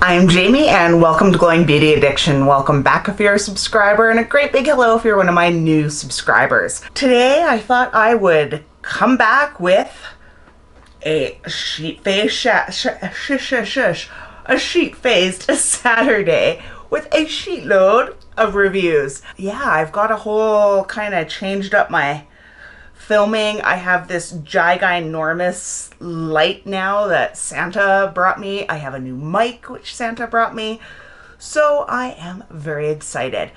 I'm Jamie and welcome to Glowing Beauty Addiction. Welcome back if you're a subscriber, and a great big hello if you're one of my new subscribers. Today I thought I would come back with a sheet-faced Saturday with a sheetload of reviews. Yeah, I've got a whole kind of changed up my filming. I have this ginormous light now that Santa brought me. I have a new mic which Santa brought me. So I am very excited.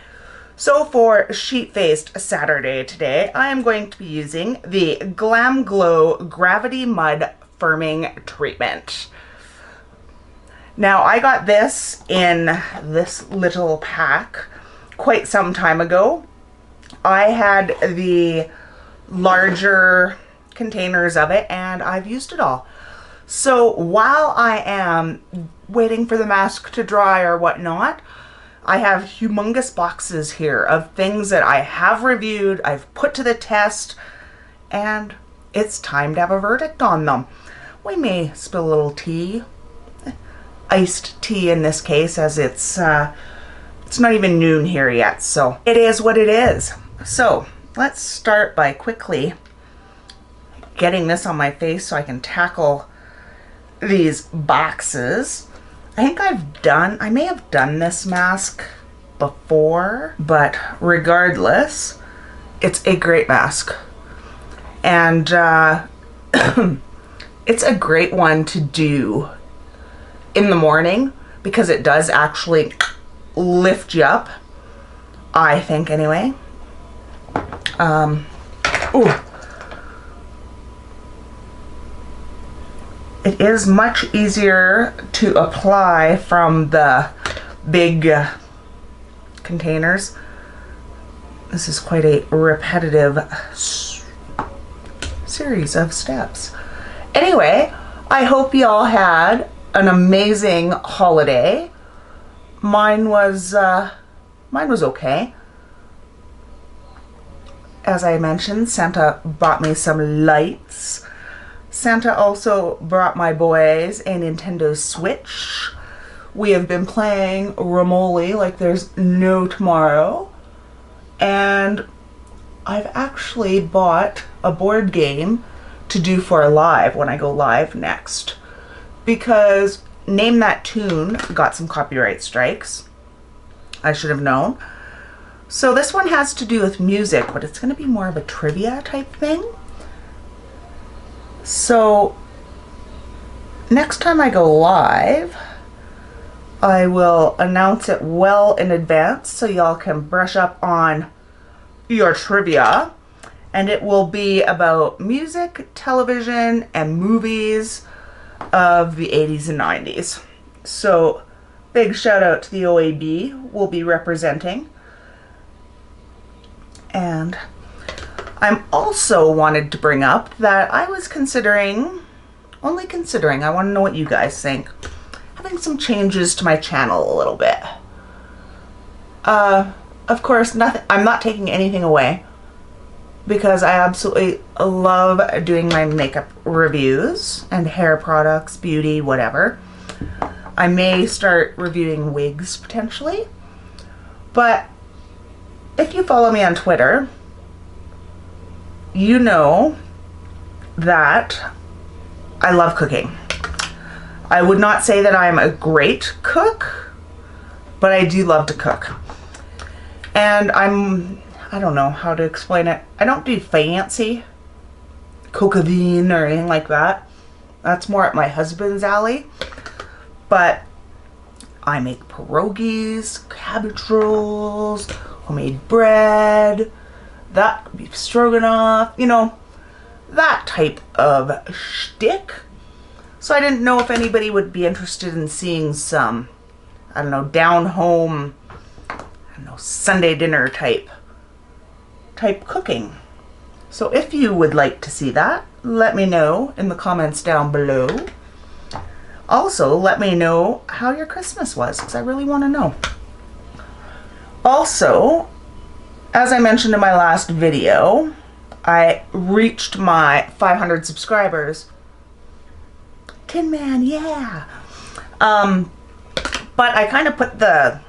So for Sheet-Faced Saturday today, I am going to be using the Glam Glow Gravity Mud Firming Treatment. Now I got this in this little pack quite some time ago. I had the larger containers of it and I've used it all. So while I am waiting for the mask to dry or whatnot, I have humongous boxes here of things that I have reviewed, I've put to the test, and it's time to have a verdict on them. We may spill a little tea, iced tea in this case, as it's not even noon here yet, so it is what it is. So let's start by quickly getting this on my face so I can tackle these boxes. I think I may have done this mask before, but regardless, it's a great mask. And it's a great one to do in the morning because it does actually lift you up, I think anyway. Ooh. It is much easier to apply from the big containers. This is quite a repetitive series of steps. Anyway, I hope you all had an amazing holiday. Mine was okay. As I mentioned, Santa bought me some lights. Santa also brought my boys a Nintendo Switch. We have been playing Rimmel like there's no tomorrow. And I've actually bought a board game to do for a live when I go live next. Because Name That Tune got some copyright strikes. I should have known. So this one has to do with music, but it's going to be more of a trivia type thing. So next time I go live, I will announce it well in advance so y'all can brush up on your trivia. And it will be about music, television, and movies of the 80s and 90s. So big shout out to the OAB, we'll be representing. And I'm also wanted to bring up that I was considering, I want to know what you guys think, having some changes to my channel a little bit. Of course, I'm not taking anything away because I absolutely love doing my makeup reviews and hair products, beauty, whatever. I may start reviewing wigs potentially, but if you follow me on Twitter, you know that I love cooking. I would not say that I'm a great cook, but I do love to cook. And I don't know how to explain it. I don't do fancy cooking or anything like that. That's more at my husband's alley. But I make pierogies, cabbage rolls, homemade bread, that beef stroganoff, you know, that type of shtick. So I didn't know if anybody would be interested in seeing some, I don't know, down home, I don't know, Sunday dinner type cooking. So if you would like to see that, let me know in the comments down below. Also, let me know how your Christmas was, because I really want to know. Also, as I mentioned in my last video, I reached my 500 subscribers. Tin Man, yeah! But I kind of put the,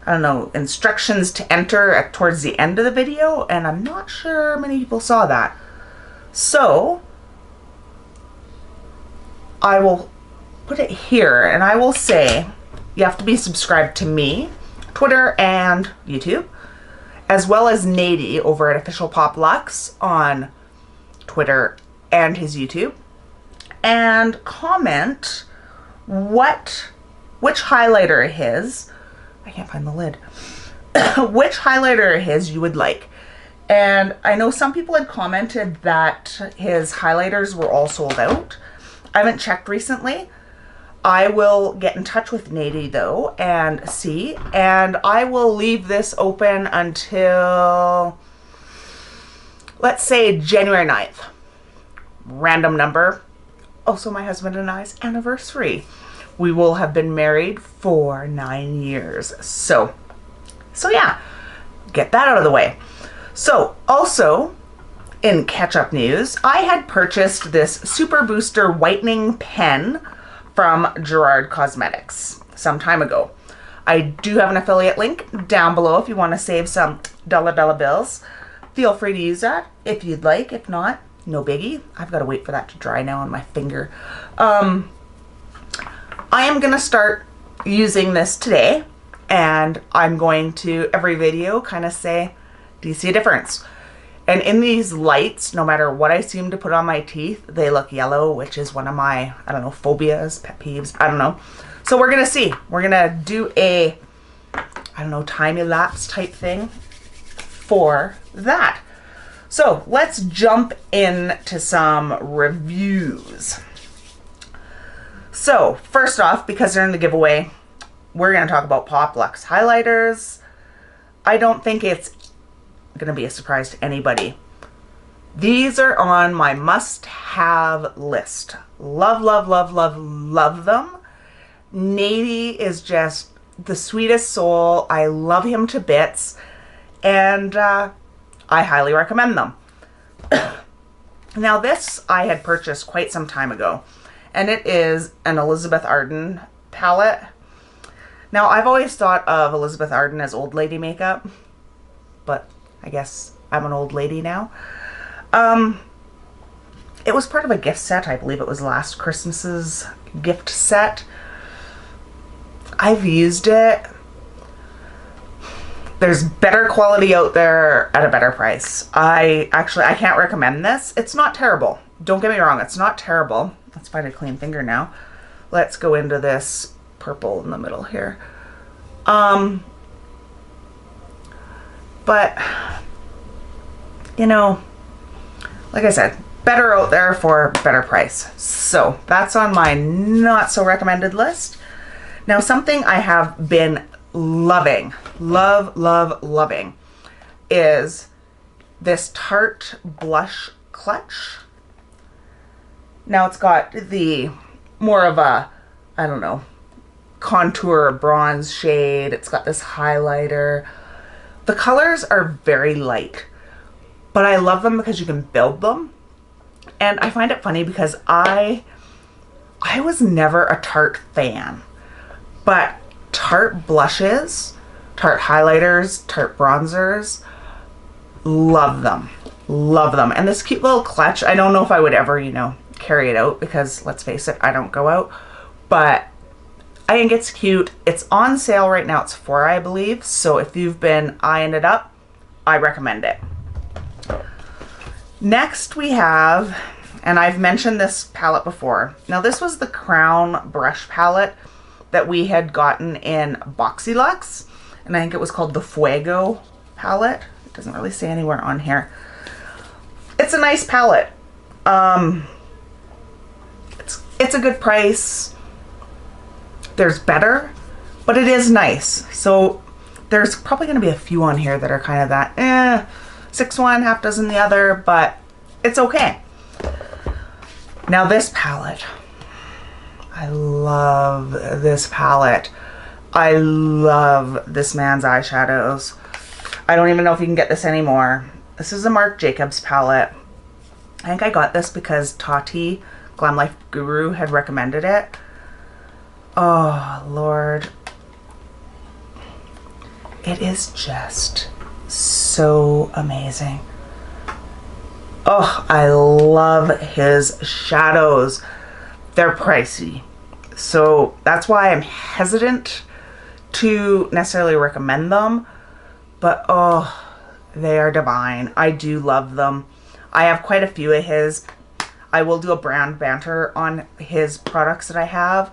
I don't know, instructions to enter towards the end of the video, and I'm not sure many people saw that. So I will put it here, and I will say you have to be subscribed to me, Twitter and YouTube, as well as Nady over at Official PopLuxe on Twitter and his YouTube, and comment which highlighter of his, I can't find the lid, which highlighter of his you would like. And I know some people had commented that his highlighters were all sold out. I haven't checked recently. I will get in touch with Nady though and see, and I will leave this open until, let's say, January 9th. Random number. Also my husband and I's anniversary. We will have been married for 9 years. So yeah, get that out of the way. So also in catch-up news, I had purchased this Super Booster Whitening Pen from Gerard Cosmetics some time ago. I do have an affiliate link down below if you want to save some dollar bills. Feel free to use that if you'd like. If not, no biggie. I've got to wait for that to dry now on my finger. I am going to start using this today, and I'm going to, every video, kind of say, do you see a difference? And in these lights, no matter what I seem to put on my teeth, they look yellow, which is one of my, I don't know, phobias, pet peeves, I don't know. So we're going to see. We're going to do a, I don't know, time-elapse type thing for that. So let's jump into some reviews. So first off, because they're in the giveaway, we're going to talk about PopLuxe highlighters. I don't think it's going to be a surprise to anybody. These are on my must-have list. Love, love, love, love, love them. Nady is just the sweetest soul. I love him to bits, and I highly recommend them. Now this I had purchased quite some time ago, and it is an Elizabeth Arden palette. Now I've always thought of Elizabeth Arden as old lady makeup, but I guess I'm an old lady now. It was part of a gift set. I believe it was last Christmas's gift set. I've used it. There's better quality out there at a better price. I can't recommend this. It's not terrible. Don't get me wrong, it's not terrible. Let's find a clean finger now. Let's go into this purple in the middle here. But, you know, like I said, better out there for better price. So that's on my not so recommended list. Now something I have been loving, loving is this Tarte blush clutch. Now it's got the more of a, I don't know, contour bronze shade. It's got this highlighter. The colors are very light, but I love them because you can build them. And I find it funny because I was never a Tarte fan, but Tarte blushes, Tarte highlighters, Tarte bronzers, love them, love them. And this cute little clutch, I don't know if I would ever, you know, carry it out because let's face it, I don't go out, but I think it's cute. It's on sale right now. It's Sephora, I believe. So if you've been eyeing it up, I recommend it. Next we have, and I've mentioned this palette before. Now this was the Crown brush palette that we had gotten in BoxyCharm, and I think it was called the Fuego palette. It doesn't really say anywhere on here. It's a nice palette. It's a good price. There's better, but it is nice. So there's probably going to be a few on here that are kind of that, 6 one, half dozen the other, but it's okay. Now this palette, I love this palette. I love this man's eyeshadows. I don't even know if you can get this anymore. This is a Marc Jacobs palette. I think I got this because Tarte, Glam Life Guru, had recommended it. Oh, Lord. It is just so amazing. Oh, I love his shadows. They're pricey, so that's why I'm hesitant to necessarily recommend them, but oh, they are divine. I do love them. I have quite a few of his. I will do a brand banter on his products that I have,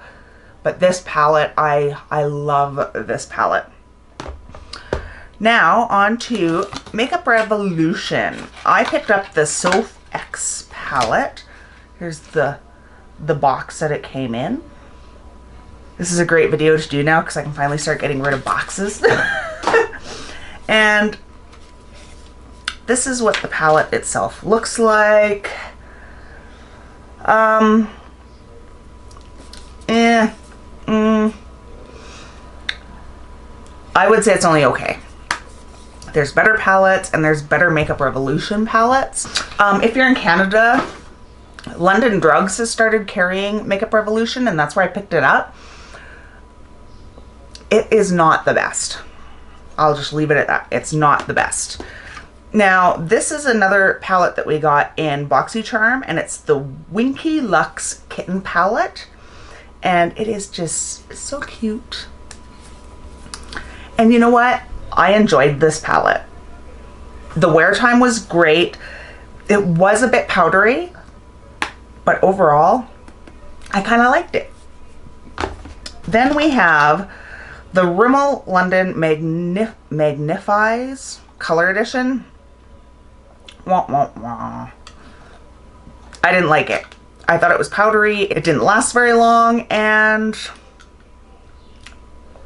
but this palette, I love this palette. Now on to Makeup Revolution. I picked up the Soph X palette. Here's the box that it came in. This is a great video to do now because I can finally start getting rid of boxes. And this is what the palette itself looks like. I would say it's only okay. There's better palettes and there's better Makeup Revolution palettes. If you're in Canada, London Drugs has started carrying Makeup Revolution, and that's where I picked it up. It is not the best. I'll just leave it at that. It's not the best. Now, this is another palette that we got in BoxyCharm, and it's the Winky Lux Kitten palette. And it is just so cute. And you know what? I enjoyed this palette. The wear time was great. It was a bit powdery, but overall, I kind of liked it. Then we have the Rimmel London Magnifies Color Edition. Wah, wah, wah. I didn't like it. I thought it was powdery. It didn't last very long, and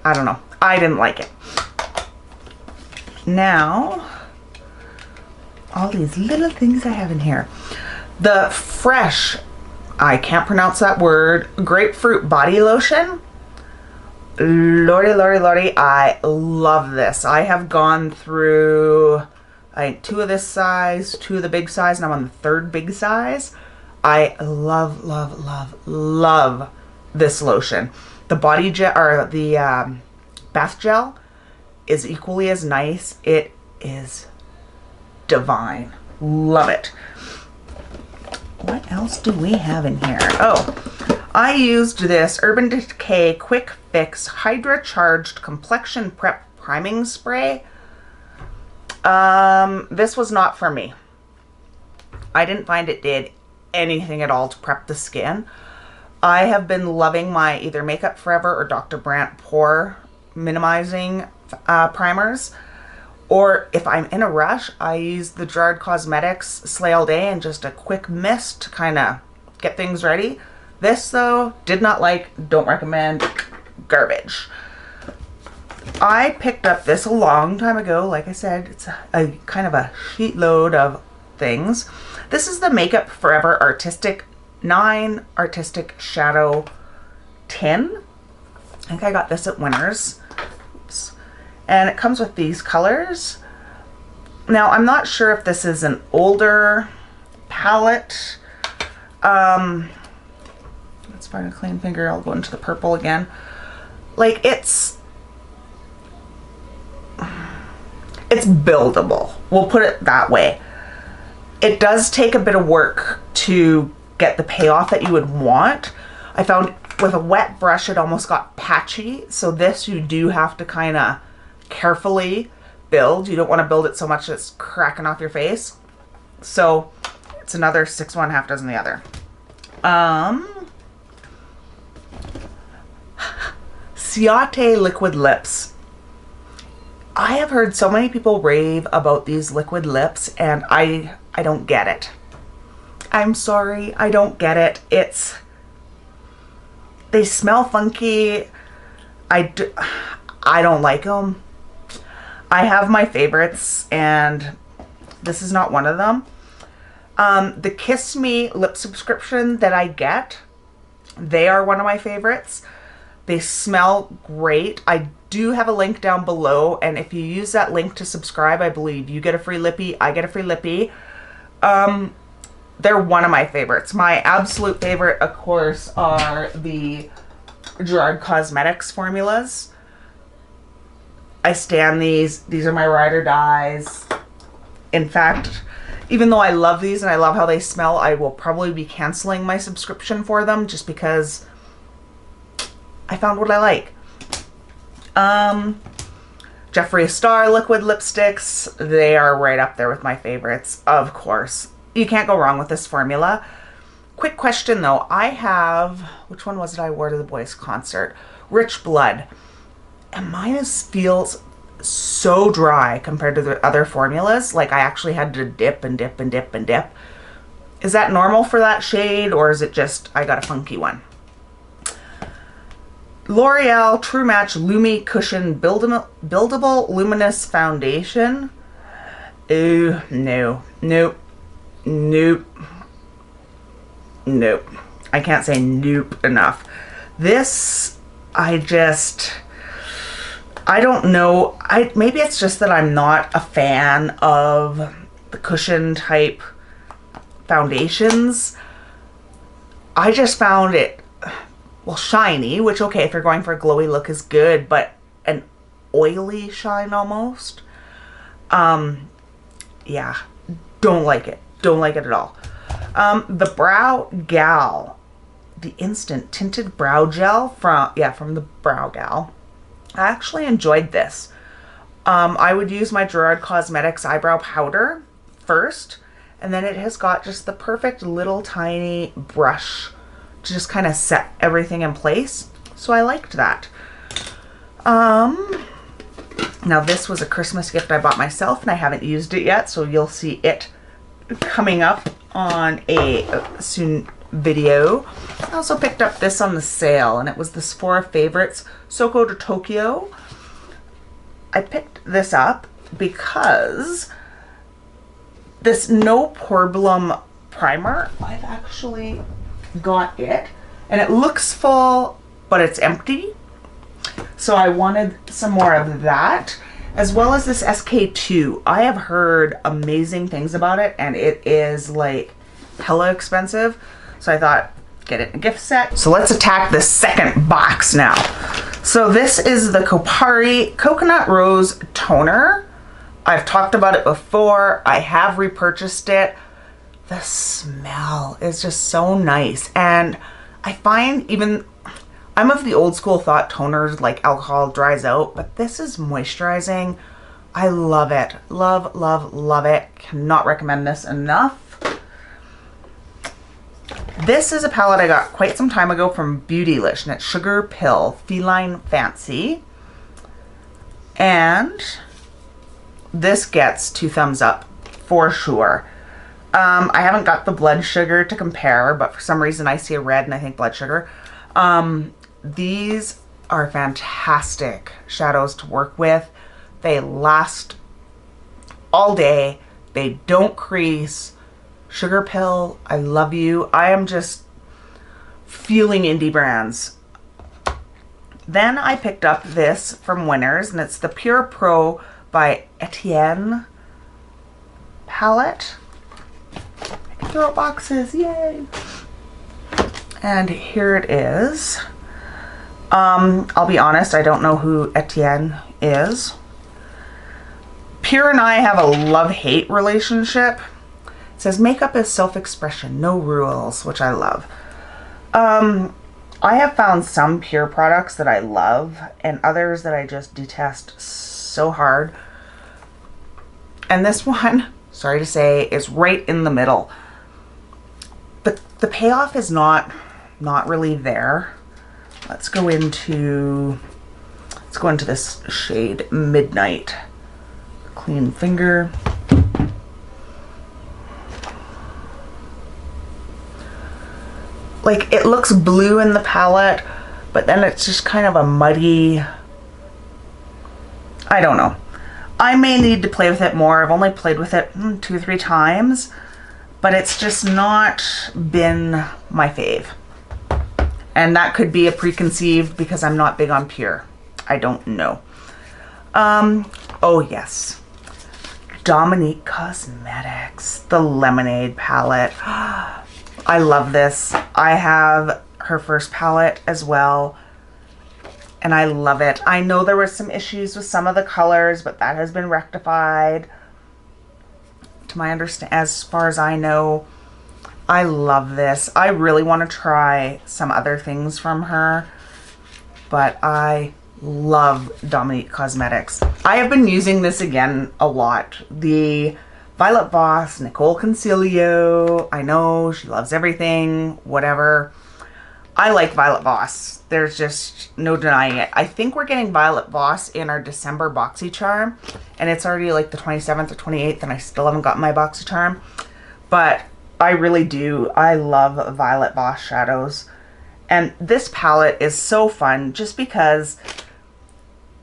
I don't know. I didn't like it. Now, all these little things I have in here. The Fresh, I can't pronounce that word, Grapefruit Body Lotion. Lordy, lordy, lordy, I love this. I have gone through, I think, 2 of this size, 2 of the big size, and I'm on the 3rd big size. I love, love, love, love this lotion. The body gel, or the bath gel, is equally as nice. It is divine. Love it. What else do we have in here? Oh, I used this Urban Decay Quick Fix Hydra Charged Complexion Prep Priming Spray. This was not for me. I didn't find it did anything at all to prep the skin. I have been loving my either Makeup Forever or Dr. Brandt pore minimizing primers, or if I'm in a rush, I use the Gerard Cosmetics Slay All Day and just a quick mist to kind of get things ready. This though, did not like, don't recommend, garbage. I picked up this a long time ago. Like I said, it's a kind of a sheet load of things. This is the Makeup Forever Artistic 9 Artistic Shadow Tin. I think I got this at Winners. Oops. And it comes with these colors. Now, I'm not sure if this is an older palette. Let's find a clean finger. I'll go into the purple again. Like, it's buildable. We'll put it that way. It does take a bit of work to get the payoff that you would want. I found with a wet brush, it almost got patchy. So this, you do have to kind of carefully build. You don't want to build it so much that it's cracking off your face. So it's another 6 one, half dozen the other. Ciate liquid lips. I have heard so many people rave about these liquid lips, and I don't get it. I'm sorry, I don't get it. They smell funky. I don't like them. I have my favorites, and this is not one of them. The Kiss Me lip subscription that I get, they are one of my favorites. They smell great. I do have a link down below, and if you use that link to subscribe, I believe you get a free lippy, I get a free lippy. They're one of my favorites. My absolute favorite, of course, are the Gerard Cosmetics formulas. I stand these. These are my ride or dies. In fact, even though I love these and I love how they smell, I will probably be canceling my subscription for them just because I found what I like. Jeffree Star liquid lipsticks. They are right up there with my favorites, of course. You can't go wrong with this formula. Quick question though. I have, which one was it I wore to the boys' concert? Rich Blood. And mine feels so dry compared to the other formulas. Like I actually had to dip and dip and dip and dip. Is that normal for that shade, or is it just I got a funky one? L'Oreal True Match Lumi Cushion Buildable Luminous Foundation. Ooh, no. Nope. Nope. Nope. I can't say nope enough. This, I don't know. Maybe it's just that I'm not a fan of the cushion type foundations. I just found it, well, shiny, which, okay, if you're going for a glowy look is good, but an oily shine almost. Yeah, don't like it. Don't like it at all. The Brow Gal, the Instant Tinted Brow Gel from the Brow Gal. I actually enjoyed this. I would use my Gerard Cosmetics eyebrow powder first, and then it has got just the perfect little tiny brush to just kind of set everything in place. So I liked that. Now this was a Christmas gift I bought myself and I haven't used it yet, so you'll see it coming up on a soon video. I also picked up this on the sale, and it was the Sephora Favorites Soko to Tokyo. I picked this up because this No Problem primer, I've actually got it, and it looks full, but it's empty. So I wanted some more of that, as well as this SK2. I have heard amazing things about it, and it is like hella expensive. So I thought, get it in a gift set. So let's attack the second box now. So this is the Kopari Coconut Rose Toner. I've talked about it before. I have repurchased it. The smell is just so nice. And I find I'm of the old school thought toners like alcohol dries out, but this is moisturizing. I love it. Love, love, love it. Cannot recommend this enough. This is a palette I got quite some time ago from Beautylish, and it's Sugar Pill Feline Fancy. And this gets 2 thumbs up for sure. I haven't got the blood sugar to compare, but for some reason I see a red and I think blood sugar. These are fantastic shadows to work with. They last all day. They don't crease. Sugar Pill, I love you. I am just feeling indie brands. Then I picked up this from Winners, and it's the Pure Pro by Etienne palette. I can throw out boxes, yay! And here it is. I'll be honest, I don't know who Etienne is. Pure and I have a love-hate relationship. It says makeup is self-expression, no rules, which I love. I have found some Pure products that I love and others that I just detest so hard. And this one, sorry to say, is right in the middle. But the payoff is not really there. Let's go into this shade Midnight. Clean finger. Like, it looks blue in the palette, but then it's just kind of a muddy, I don't know. I may need to play with it more. I've only played with it 2 or 3 times, but it's just not been my fave. And that could be a preconceived because I'm not big on Pure. I don't know. Oh yes. Dominique Cosmetics, the Lemonade palette. I love this. I have her first palette as well. and I love it. I know there were some issues with some of the colors, but that has been rectified. To my understanding, as far as I know, I love this. I really want to try some other things from her, but I love Dominique Cosmetics. I have been using this again a lot. The Violet Voss Nicole Concilio. I know she loves everything, whatever. I like Violet Voss. There's just no denying it. I think we're getting Violet Voss in our December BoxyCharm, and it's already like the 27th or 28th, and I still haven't gotten my BoxyCharm. But I really do. I love Violet Voss shadows. And this palette is so fun just because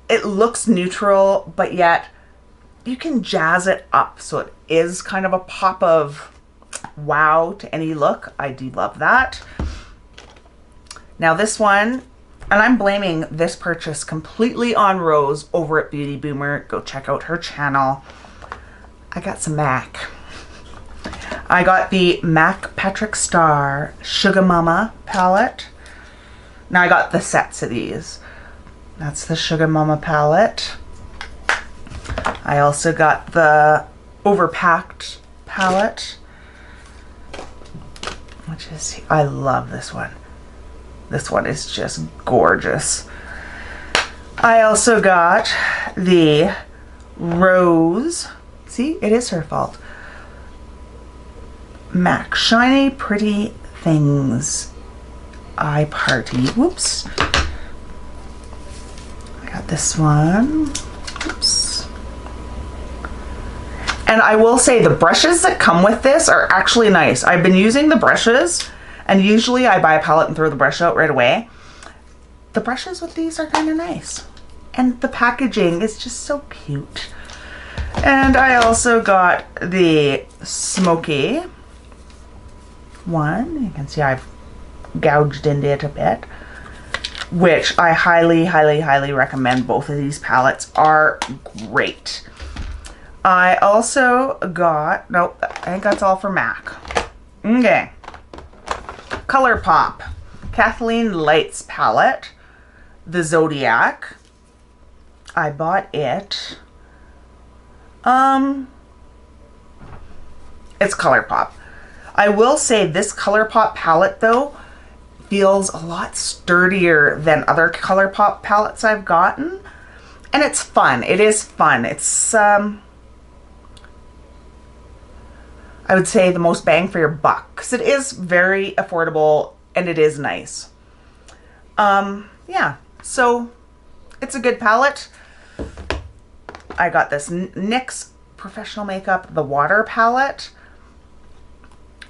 it looks neutral, but yet you can jazz it up. So it is kind of a pop of wow to any look. I do love that. Now this one, and I'm blaming this purchase completely on Rose over at Beauty Boomer. Go check out her channel. I got some MAC. I got the MAC Patrick Star Sugar Mama palette. Now I got the sets of these. That's the Sugar Mama palette. I also got the Overpacked palette, which is, I love this one. This one is just gorgeous. I also got the Rose, see, it is her fault, MAC Shiny Pretty Things Eye Party. Whoops. I got this one. Oops. And I will say the brushes that come with this are actually nice. I've been using the brushes, and usually I buy a palette and throw the brush out right away. The brushes with these are kind of nice. And the packaging is just so cute. And I also got the Smoky one. You can see I've gouged into it a bit, which I highly, highly, highly recommend. Both of these palettes are great. I also got, nope, I think that's all for MAC. Okay. ColourPop Kathleenlights palette, the Zodiac. I bought it. It's ColourPop. I will say this ColourPop palette though feels a lot sturdier than other ColourPop palettes I've gotten, and it's fun. It is fun. It's I would say the most bang for your buck, because it is very affordable and it is nice. Yeah, so it's a good palette. I got this NYX Professional Makeup, the Water palette.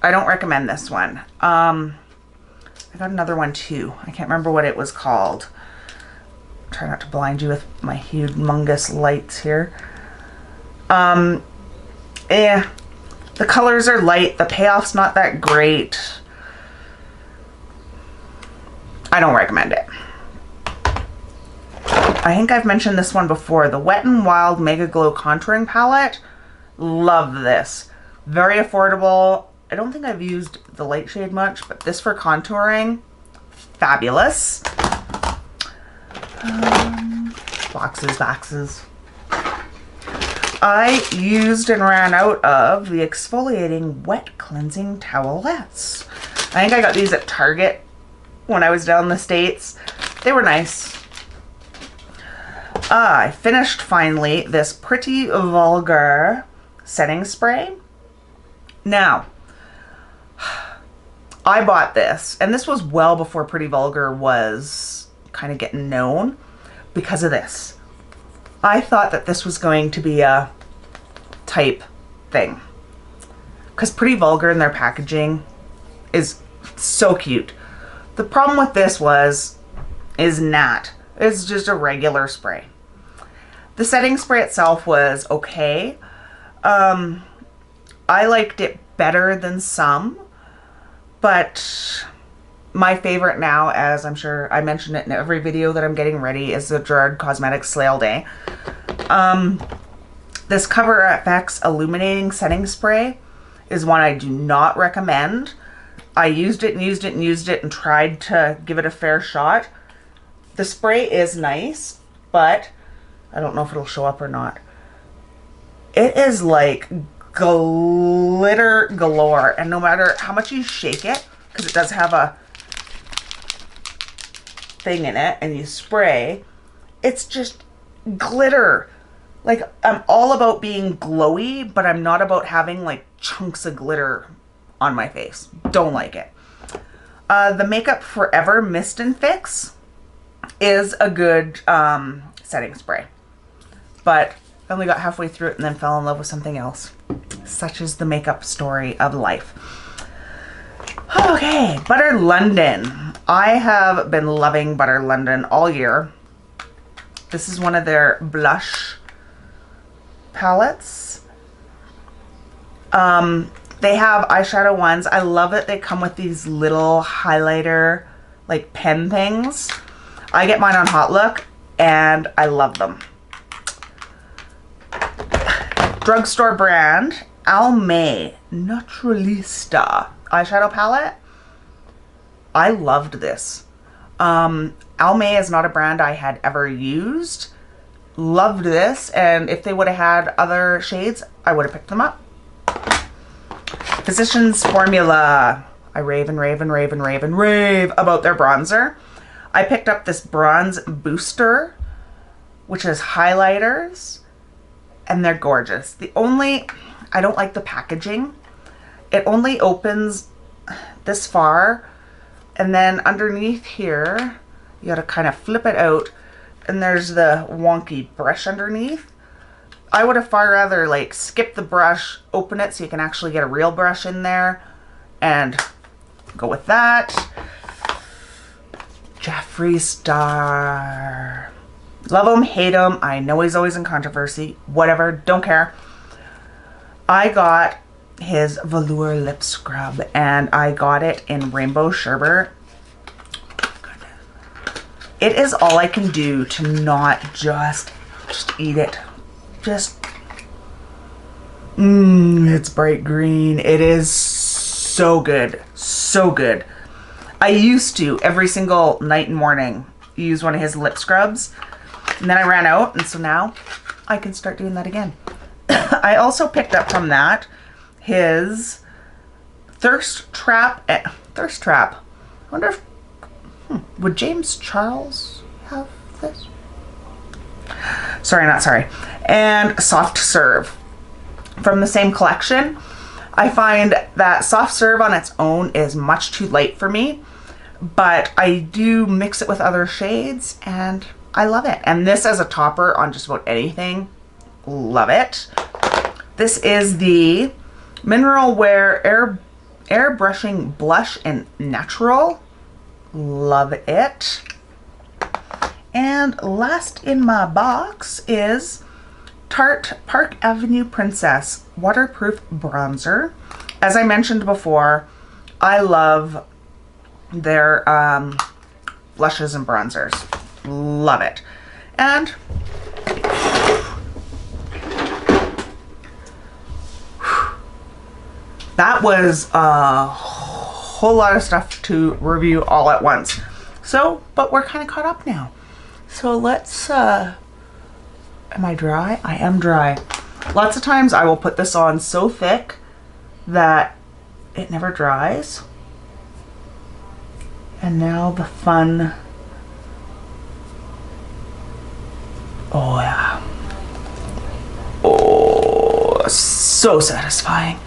I don't recommend this one. I got another one too. I can't remember what it was called. Try not to blind you with my humongous lights here. The colors are light. The payoff's not that great. I don't recommend it. I think I've mentioned this one before. The Wet n Wild Mega Glow Contouring Palette. Love this. Very affordable. I don't think I've used the light shade much, but this for contouring, fabulous. Boxes. I used and ran out of the exfoliating wet cleansing towelettes. I think I got these at Target when I was down in the States. They were nice. I finished finally this Pretty Vulgar setting spray. Now, I bought this, and this was well before Pretty Vulgar was kind of getting known because of this. I thought that this was going to be a type thing, because Pretty Vulgar in their packaging is so cute. The problem with this is not. It's just a regular spray. The setting spray itself was okay. I liked it better than some, but my favorite now, as I'm sure I mentioned it in every video that I'm getting ready, is the Gerard Cosmetics Slail Day. This Cover FX Illuminating Setting Spray is one I do not recommend. I used it and used it and used it and tried to give it a fair shot. The spray is nice, but I don't know if it'll show up or not. It is like glitter galore, and no matter how much you shake it, because it does have a thing in it, and you spray, it's just glitter. Like, I'm all about being glowy, but I'm not about having like chunks of glitter on my face. Don't like it. The Makeup Forever Mist and Fix is a good setting spray, but I only got halfway through it and then fell in love with something else. Such is the makeup story of life. Okay, Butter London. I have been loving Butter London all year. This is one of their blush palettes. They have eyeshadow ones. I love that they come with these little highlighter like pen things. I get mine on Hot Look and I love them. Drugstore brand Almay Naturalista eyeshadow palette. I loved this. Almay is not a brand I had ever used. Loved this, and if they would have had other shades, I would have picked them up. Physicians Formula. I rave and rave and rave and rave and rave about their bronzer. I picked up this bronze booster, which is highlighters, and they're gorgeous. I don't like the packaging. It only opens this far, and then underneath here, you gotta kind of flip it out, and there's the wonky brush underneath. I would have far rather like skip the brush, open it so you can actually get a real brush in there, and go with that. Jeffree Star. Love him, hate him. I know he's always in controversy. Whatever, don't care. I got his Velour lip scrub, and I got it in Rainbow Sherbet. It is all I can do to not just eat it. It's bright green. It is so good. So good. I used to every single night and morning use one of his lip scrubs, and then I ran out, and so now I can start doing that again. I also picked up from that his Thirst Trap. I wonder if would James Charles have this? Sorry, not sorry. And Soft Serve from the same collection. I find that Soft Serve on its own is much too light for me, but I do mix it with other shades and I love it. And this as a topper on just about anything, love it. This is the Mineral Wear Airbrushing Blush in Natural. Love it. And last in my box is Tarte Park Avenue Princess Waterproof Bronzer. As I mentioned before, I love their blushes and bronzers. Love it. And that was a whole lot of stuff to review all at once. So, but we're kind of caught up now. So let's, am I dry? I am dry. Lots of times I will put this on so thick that it never dries. And now the fun. Oh yeah. Oh, so satisfying.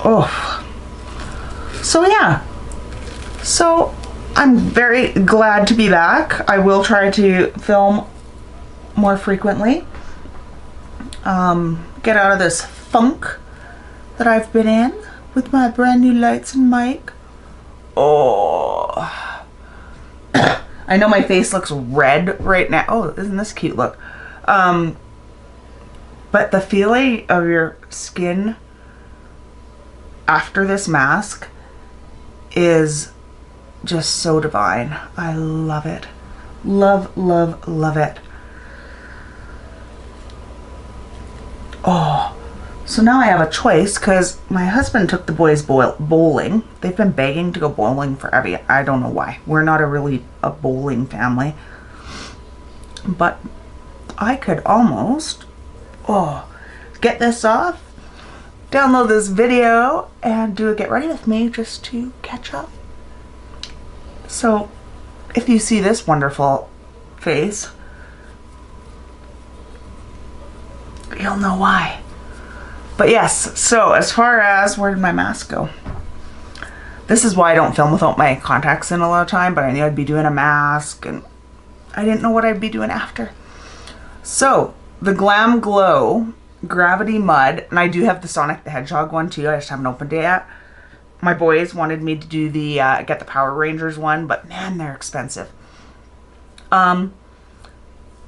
Oh. So yeah. So I'm very glad to be back. I will try to film more frequently. Get out of this funk that I've been in with my brand new lights and mic. Oh. I know my face looks red right now. Oh, isn't this cute? Look. But the feeling of your skin after this mask is just so divine. I love it. Love, love, love it. Oh, So now I have a choice because my husband took the boys bowling. They've been begging to go bowling forever. I don't know why. We're not a bowling family. But I could almost, get this off, download this video, and do a get ready with me just to catch up. So if you see this wonderful face, you'll know why. But yes, so as far as where did my mask go? This is why I don't film without my contacts in a lot of time, but I knew I'd be doing a mask and I didn't know what I'd be doing after. So the Glam Glow Gravity Mud, and I do have the Sonic the Hedgehog one too, I just haven't opened it yet. My boys wanted me to do the get the Power Rangers one, but man, they're expensive. I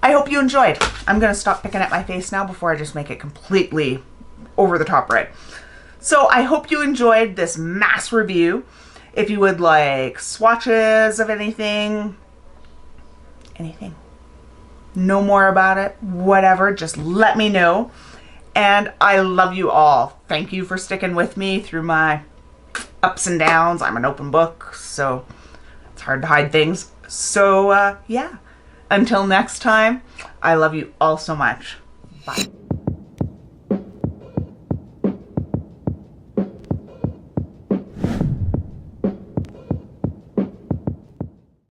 hope you enjoyed. I'm gonna stop picking at my face now before I just make it completely over the top red. So I hope you enjoyed this mass review. If you would like swatches of anything, know more about it, whatever, just let me know. And I love you all. Thank you for sticking with me through my ups and downs. I'm an open book, so it's hard to hide things. So yeah, until next time, I love you all so much. Bye.